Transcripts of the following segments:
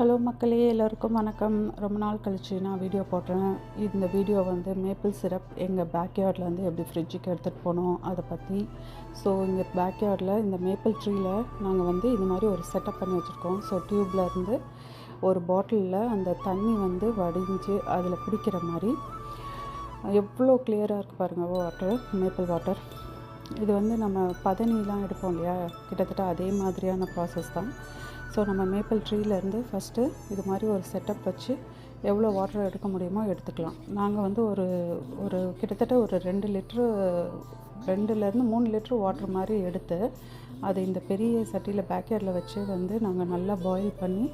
Hello மக்களே, எல்லோருக்கும் வணக்கம். ரொம்ப நாள் கழிச்சு நான் வீடியோ போடுறேன். இந்த வீடியோ வந்து மேப்பிள் சிரப் எங்கள் பேக்யார்ட்லேருந்து எப்படி ஃப்ரிட்ஜுக்கு எடுத்துகிட்டு போனோம் அதை பற்றி. ஸோ இங்கே பேக்யார்டில் இந்த மேப்பிள் ட்ரீயில் நாங்கள் வந்து இது மாதிரி ஒரு செட்டப் பண்ணி வச்சுருக்கோம். ஸோ டியூப்லேருந்து ஒரு பாட்டிலில் அந்த தண்ணி வந்து வடிஞ்சு அதில் பிடிக்கிற மாதிரி எவ்வளோ கிளியராக இருக்குது பாருங்கள் வாட்டர், மேப்பிள் வாட்டர். இது வந்து நம்ம பதனிலாம் எடுப்போம் இல்லையா, கிட்டத்தட்ட அதே மாதிரியான ப்ராசஸ் தான். ஸோ நம்ம மேப்பிள் ட்ரீலேருந்து ஃபஸ்ட்டு இது மாதிரி ஒரு செட்டப் வச்சு எவ்வளோ வாட்டர் எடுக்க முடியுமோ எடுத்துக்கலாம். நாங்கள் வந்து ஒரு கிட்டத்தட்ட ஒரு 2 லிட்ரு 2லேருந்து 3 லிட்ரு வாட்டர் மாதிரி எடுத்து அதை இந்த பெரிய சட்டியில் பேக்யார்டில் வச்சு வந்து நாங்கள் நல்லா பாயில் பண்ணி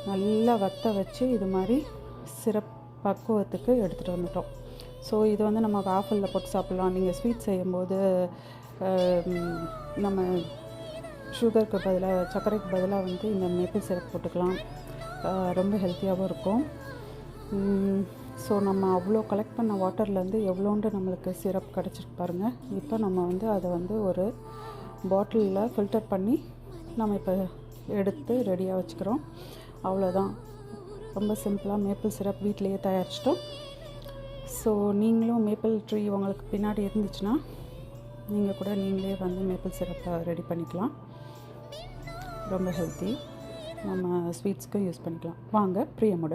நல்லா வற்ற வச்சு இது மாதிரி சிரப் பக்குவத்துக்கு எடுத்துகிட்டு வந்துட்டோம். ஸோ இது வந்து நம்ம வாஃபலில் போட்டு சாப்பிட்லாம். நீங்கள் ஸ்வீட் செய்யும்போது நம்ம சுகருக்கு பதிலாக, சர்க்கரைக்கு பதிலாக வந்து இந்த மேப்பிள் சிரப் போட்டுக்கலாம். ரொம்ப ஹெல்த்தியாகவும் இருக்கும். ஸோ நம்ம அவ்வளோ கலெக்ட் பண்ண வாட்டர்லேருந்து எவ்வளோண்டு நம்மளுக்கு சிரப் கிடச்சிருக்கு பாருங்கள். இப்போ நம்ம வந்து அதை வந்து ஒரு பாட்டிலில் ஃபில்டர் பண்ணி நம்ம இப்போ எடுத்து ரெடியாக வச்சுக்கிறோம். அவ்வளோதான், ரொம்ப சிம்பிளாக மேப்பிள் சிரப் வீட்டிலையே தயாரிச்சிட்டோம். ஸோ நீங்களும் மேப்பிள் ட்ரீ உங்களுக்கு பின்னாடி இருந்துச்சுன்னா நீங்கள் கூட நீங்களே வந்து மேப்பிள் சிரப்பை ரெடி பண்ணிக்கலாம். ரொம்ப ஹெல்த்தி, நம்ம ஸ்வீட்ஸ்க்கும் யூஸ் பண்ணிக்கலாம். வாங்க பிரியமுடன்